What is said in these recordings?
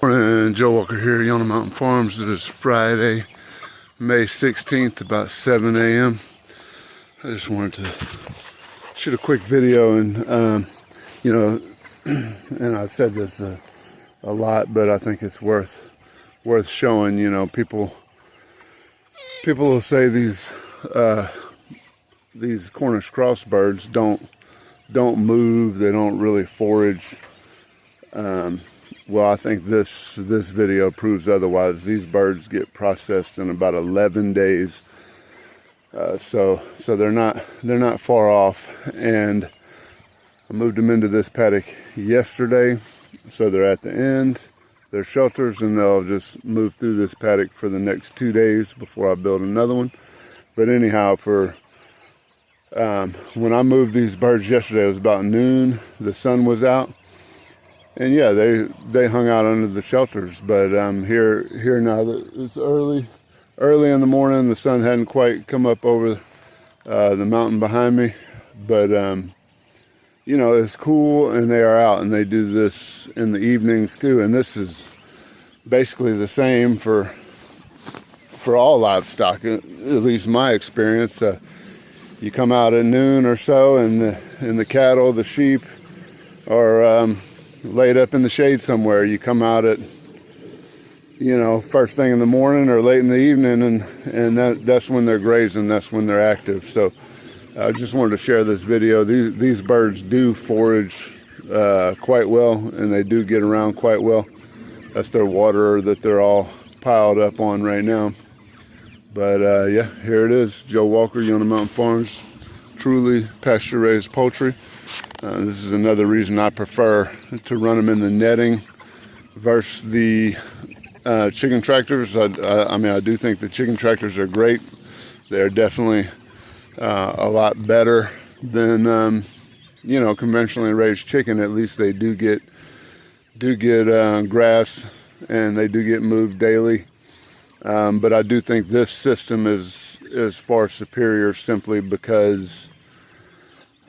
Morning, Joe Walker here, Yonah Mountain Farms. It is Friday, May 16th, about 7 a.m. I just wanted to shoot a quick video and, and I've said this a lot, but I think it's worth showing. You know, people will say these Cornish Cross birds don't move, they don't really forage. Well, I think this video proves otherwise. These birds get processed in about 11 days, so they're not far off. And I moved them into this paddock yesterday, so they're at the end. They're shelters, and they'll just move through this paddock for the next 2 days before I build another one. But anyhow, when I moved these birds yesterday, it was about noon. The sun was out. And yeah, they hung out under the shelters, but here now. It's early in the morning. The sun hadn't quite come up over the mountain behind me, but it's cool, and they are out, and they do this in the evenings too. And this is basically the same for all livestock, at least my experience. You come out at noon or so, and the cattle, the sheep, are laid up in the shade somewhere. You come out at first thing in the morning or late in the evening, and that's when they're grazing, that's when they're active. So I just wanted to share this video. These birds do forage quite well, and they do get around quite well. That's their water that they're all piled up on right now. But yeah, here it is. Joe Walker, Yonah Mountain Farms, truly pasture-raised poultry. This is another reason I prefer to run them in the netting versus the chicken tractors. I do think the chicken tractors are great. They're definitely a lot better than conventionally raised chicken. At least they do get grass, and they do get moved daily. But I do think this system is far superior, simply because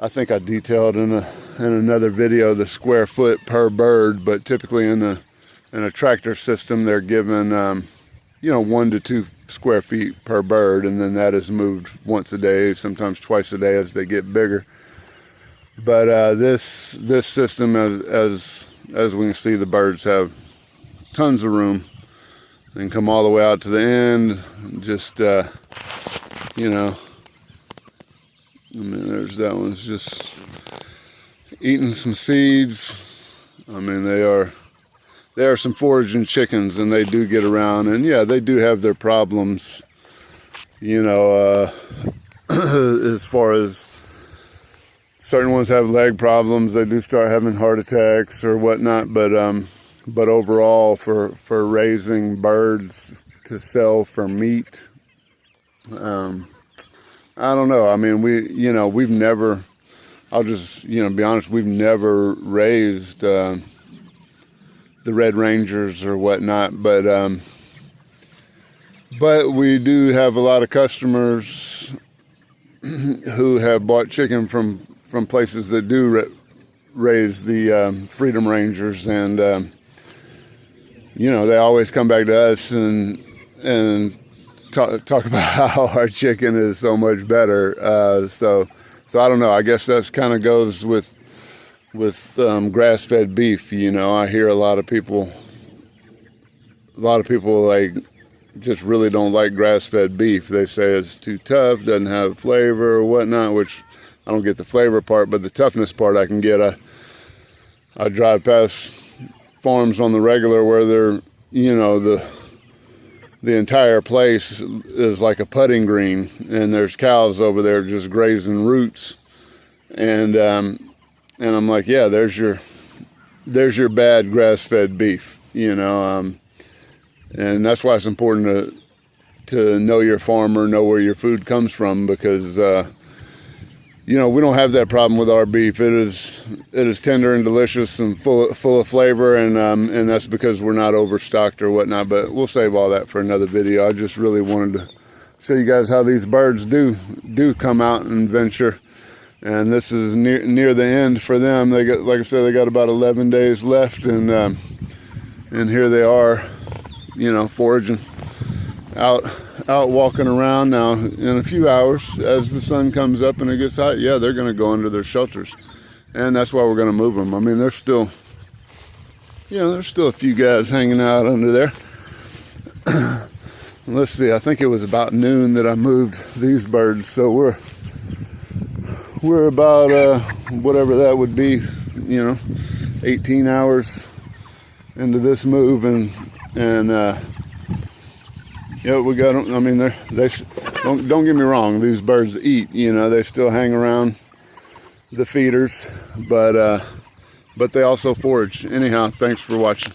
I think I detailed in another video the square foot per bird, but typically in a tractor system they're given 1 to 2 square feet per bird, and then that is moved once a day, sometimes twice a day as they get bigger. But this system, as we can see, the birds have tons of room. They can come all the way out to the end, just there's that one's just eating some seeds. They are some foraging chickens, and they do get around, and yeah, they do have their problems, as far as certain ones have leg problems. They do start having heart attacks or whatnot, but overall, for raising birds to sell for meat, I don't know. We've never, I'll just, be honest, we've never raised the Red Rangers or whatnot, but we do have a lot of customers who have bought chicken from places that do raise the Freedom Rangers, and they always come back to us and talk about how our chicken is so much better. So I don't know. I guess that's kind of goes with grass-fed beef. I hear a lot of people like just really don't like grass-fed beef. They say it's too tough, doesn't have flavor or whatnot, which I don't get the flavor part, but the toughness part I can get. I drive past farms on the regular where they're, the entire place is like a putting green, and there's cows over there just grazing roots, and I'm like, yeah, there's your bad grass-fed beef, and that's why it's important to know your farmer, know where your food comes from, because we don't have that problem with our beef. It is tender and delicious and full of flavor, and that's because we're not overstocked or whatnot. But we'll save all that for another video. I just really wanted to show you guys how these birds do come out and venture. And this is near the end for them. They got, like I said, they got about 11 days left, and And here they are, you know, foraging, out walking around. Now in a few hours, as the sun comes up and it gets hot, yeah, they're going to go under their shelters, and that's why we're going to move them. I mean, there's still, you know, there's still a few guys hanging out under there. Let's see, I think it was about noon that I moved these birds, so we're about whatever that would be, you know, 18 hours into this move, and yeah, we got them. I mean, they don't get me wrong, these birds eat, you know, they still hang around the feeders, but they also forage. Anyhow, thanks for watching.